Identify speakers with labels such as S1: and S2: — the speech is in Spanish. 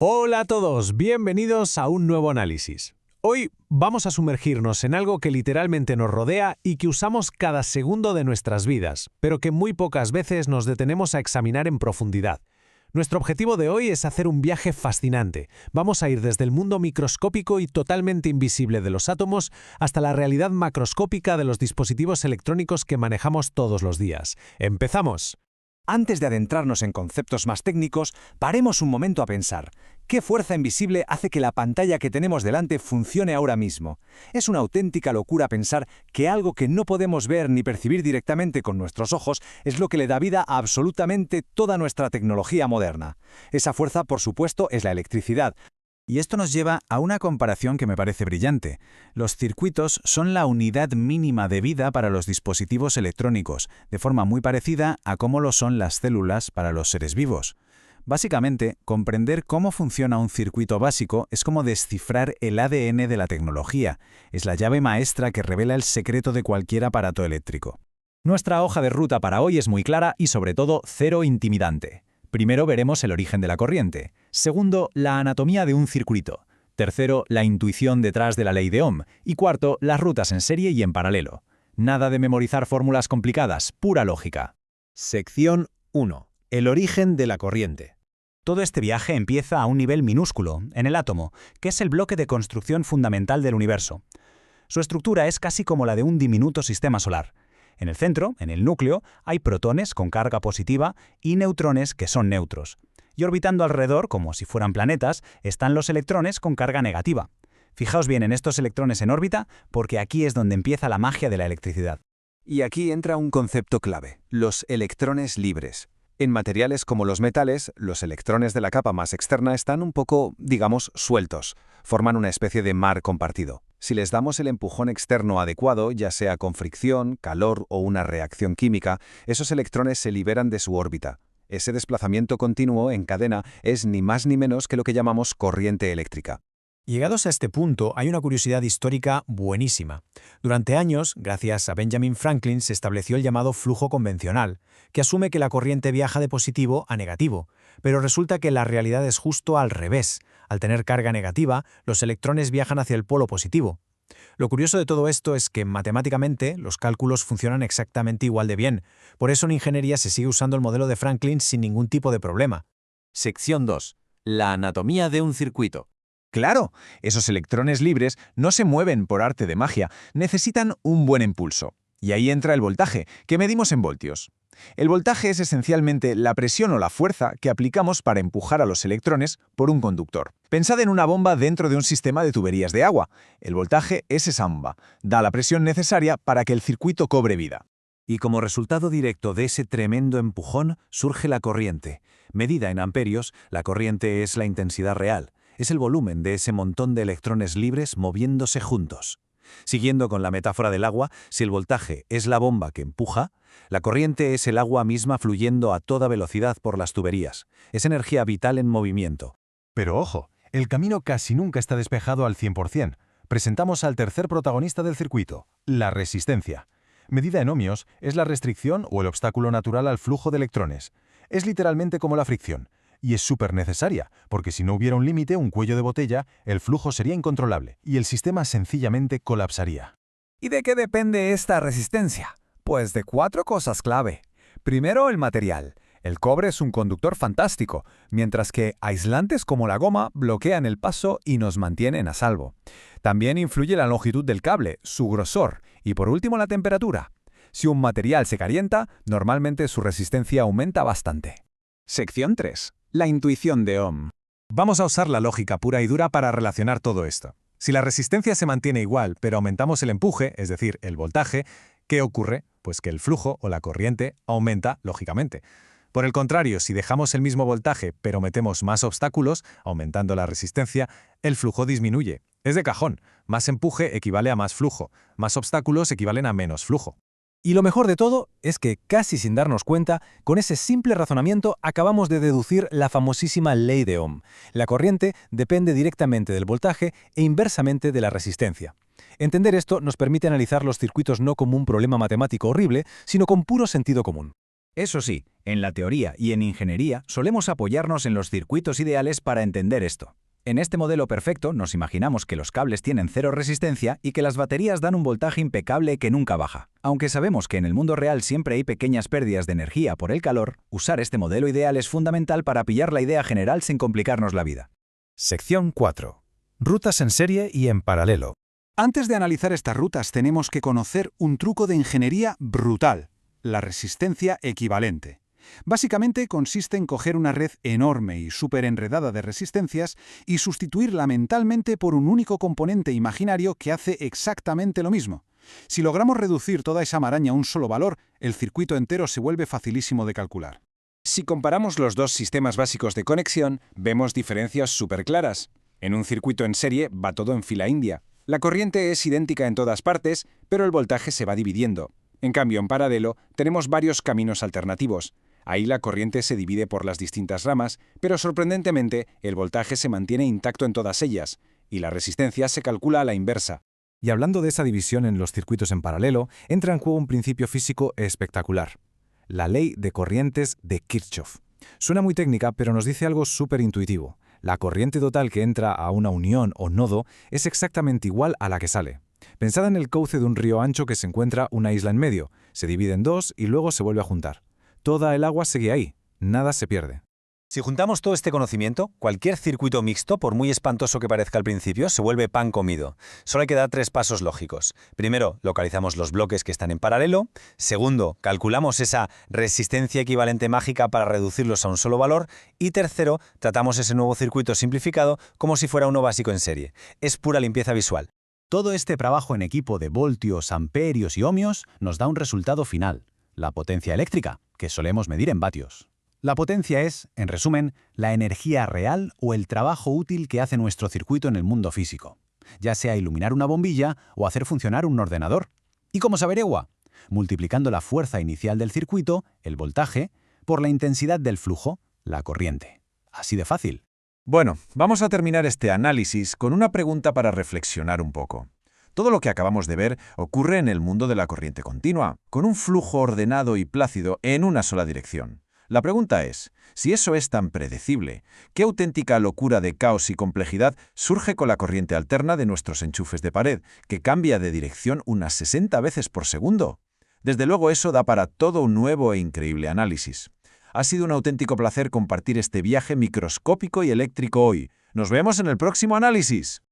S1: Hola a todos, bienvenidos a un nuevo análisis. Hoy vamos a sumergirnos en algo que literalmente nos rodea y que usamos cada segundo de nuestras vidas, pero que muy pocas veces nos detenemos a examinar en profundidad. Nuestro objetivo de hoy es hacer un viaje fascinante. Vamos a ir desde el mundo microscópico y totalmente invisible de los átomos hasta la realidad macroscópica de los dispositivos electrónicos que manejamos todos los días. ¡Empezamos!
S2: Antes de adentrarnos en conceptos más técnicos, paremos un momento a pensar. ¿Qué fuerza invisible hace que la pantalla que tenemos delante funcione ahora mismo? Es una auténtica locura pensar que algo que no podemos ver ni percibir directamente con nuestros ojos es lo que le da vida a absolutamente toda nuestra tecnología moderna. Esa fuerza, por supuesto, es la electricidad. Y esto nos lleva a una comparación que me parece brillante. Los circuitos son la unidad mínima de vida para los dispositivos electrónicos, de forma muy parecida a cómo lo son las células para los seres vivos. Básicamente, comprender cómo funciona un circuito básico es como descifrar el ADN de la tecnología. Es la llave maestra que revela el secreto de cualquier aparato eléctrico. Nuestra hoja de ruta para hoy es muy clara y, sobre todo, cero intimidante. Primero veremos el origen de la corriente. Segundo, la anatomía de un circuito. Tercero, la intuición detrás de la ley de Ohm. Y cuarto, las rutas en serie y en paralelo. Nada de memorizar fórmulas complicadas, pura lógica.
S3: Sección 1. El origen de la corriente.
S2: Todo este viaje empieza a un nivel minúsculo, en el átomo, que es el bloque de construcción fundamental del universo. Su estructura es casi como la de un diminuto sistema solar. En el centro, en el núcleo, hay protones con carga positiva y neutrones que son neutros. Y orbitando alrededor, como si fueran planetas, están los electrones con carga negativa. Fijaos bien en estos electrones en órbita, porque aquí es donde empieza la magia de la electricidad.
S4: Y aquí entra un concepto clave, los electrones libres. En materiales como los metales, los electrones de la capa más externa están un poco, digamos, sueltos. Forman una especie de mar compartido. Si les damos el empujón externo adecuado, ya sea con fricción, calor o una reacción química, esos electrones se liberan de su órbita. Ese desplazamiento continuo en cadena es ni más ni menos que lo que llamamos corriente eléctrica.
S1: Llegados a este punto, hay una curiosidad histórica buenísima. Durante años, gracias a Benjamin Franklin, se estableció el llamado flujo convencional, que asume que la corriente viaja de positivo a negativo, pero resulta que la realidad es justo al revés. Al tener carga negativa, los electrones viajan hacia el polo positivo. Lo curioso de todo esto es que matemáticamente los cálculos funcionan exactamente igual de bien. Por eso en ingeniería se sigue usando el modelo de Franklin sin ningún tipo de problema.
S3: Sección 2. La anatomía de un circuito.
S2: Claro, esos electrones libres no se mueven por arte de magia, necesitan un buen impulso. Y ahí entra el voltaje, que medimos en voltios. El voltaje es esencialmente la presión o la fuerza que aplicamos para empujar a los electrones por un conductor. Pensad en una bomba dentro de un sistema de tuberías de agua. El voltaje es esa bomba, da la presión necesaria para que el circuito cobre vida.
S3: Y como resultado directo de ese tremendo empujón surge la corriente. Medida en amperios, la corriente es la intensidad real. Es el volumen de ese montón de electrones libres moviéndose juntos. Siguiendo con la metáfora del agua, si el voltaje es la bomba que empuja, la corriente es el agua misma fluyendo a toda velocidad por las tuberías. Es energía vital en movimiento.
S5: Pero ojo, el camino casi nunca está despejado al 100%. Presentamos al tercer protagonista del circuito, la resistencia. Medida en ohmios, es la restricción o el obstáculo natural al flujo de electrones. Es literalmente como la fricción. Y es súper necesaria, porque si no hubiera un límite, un cuello de botella, el flujo sería incontrolable y el sistema sencillamente colapsaría.
S6: ¿Y de qué depende esta resistencia? Pues de 4 cosas clave. Primero, el material. El cobre es un conductor fantástico, mientras que aislantes como la goma bloquean el paso y nos mantienen a salvo. También influye la longitud del cable, su grosor y por último la temperatura. Si un material se calienta, normalmente su resistencia aumenta bastante.
S2: Sección 3. La intuición de Ohm.
S1: Vamos a usar la lógica pura y dura para relacionar todo esto. Si la resistencia se mantiene igual, pero aumentamos el empuje, es decir, el voltaje, ¿qué ocurre? Pues que el flujo o la corriente aumenta, lógicamente. Por el contrario, si dejamos el mismo voltaje, pero metemos más obstáculos, aumentando la resistencia, el flujo disminuye. Es de cajón. Más empuje equivale a más flujo. Más obstáculos equivalen a menos flujo.
S7: Y lo mejor de todo es que, casi sin darnos cuenta, con ese simple razonamiento acabamos de deducir la famosísima ley de Ohm. La corriente depende directamente del voltaje e inversamente de la resistencia. Entender esto nos permite analizar los circuitos no como un problema matemático horrible, sino con puro sentido común.
S2: Eso sí, en la teoría y en ingeniería solemos apoyarnos en los circuitos ideales para entender esto. En este modelo perfecto nos imaginamos que los cables tienen cero resistencia y que las baterías dan un voltaje impecable que nunca baja. Aunque sabemos que en el mundo real siempre hay pequeñas pérdidas de energía por el calor, usar este modelo ideal es fundamental para pillar la idea general sin complicarnos la vida.
S5: Sección 4. Rutas en serie y en paralelo.
S4: Antes de analizar estas rutas tenemos que conocer un truco de ingeniería brutal, la resistencia equivalente. Básicamente consiste en coger una red enorme y súper enredada de resistencias y sustituirla mentalmente por un único componente imaginario que hace exactamente lo mismo. Si logramos reducir toda esa maraña a un solo valor, el circuito entero se vuelve facilísimo de calcular. Si comparamos los dos sistemas básicos de conexión, vemos diferencias súper claras. En un circuito en serie va todo en fila india. La corriente es idéntica en todas partes, pero el voltaje se va dividiendo. En cambio, en paralelo, tenemos varios caminos alternativos. Ahí la corriente se divide por las distintas ramas, pero sorprendentemente el voltaje se mantiene intacto en todas ellas, y la resistencia se calcula a la inversa.
S7: Y hablando de esa división en los circuitos en paralelo, entra en juego un principio físico espectacular: la ley de corrientes de Kirchhoff. Suena muy técnica, pero nos dice algo súper intuitivo. La corriente total que entra a una unión o nodo es exactamente igual a la que sale. Pensad en el cauce de un río ancho que se encuentra una isla en medio, se divide en dos y luego se vuelve a juntar. Toda el agua sigue ahí, nada se pierde.
S1: Si juntamos todo este conocimiento, cualquier circuito mixto, por muy espantoso que parezca al principio, se vuelve pan comido. Solo hay que dar 3 pasos lógicos. Primero, localizamos los bloques que están en paralelo. Segundo, calculamos esa resistencia equivalente mágica para reducirlos a un solo valor. Y tercero, tratamos ese nuevo circuito simplificado como si fuera uno básico en serie. Es pura limpieza visual.
S3: Todo este trabajo en equipo de voltios, amperios y ohmios nos da un resultado final: la potencia eléctrica, que solemos medir en vatios. La potencia es, en resumen, la energía real o el trabajo útil que hace nuestro circuito en el mundo físico, ya sea iluminar una bombilla o hacer funcionar un ordenador. ¿Y cómo se averigua? Multiplicando la fuerza inicial del circuito, el voltaje, por la intensidad del flujo, la corriente. Así de fácil.
S2: Bueno, vamos a terminar este análisis con una pregunta para reflexionar un poco. Todo lo que acabamos de ver ocurre en el mundo de la corriente continua, con un flujo ordenado y plácido en una sola dirección. La pregunta es, si eso es tan predecible, ¿qué auténtica locura de caos y complejidad surge con la corriente alterna de nuestros enchufes de pared, que cambia de dirección unas 60 veces por segundo? Desde luego eso da para todo un nuevo e increíble análisis. Ha sido un auténtico placer compartir este viaje microscópico y eléctrico hoy. Nos vemos en el próximo análisis.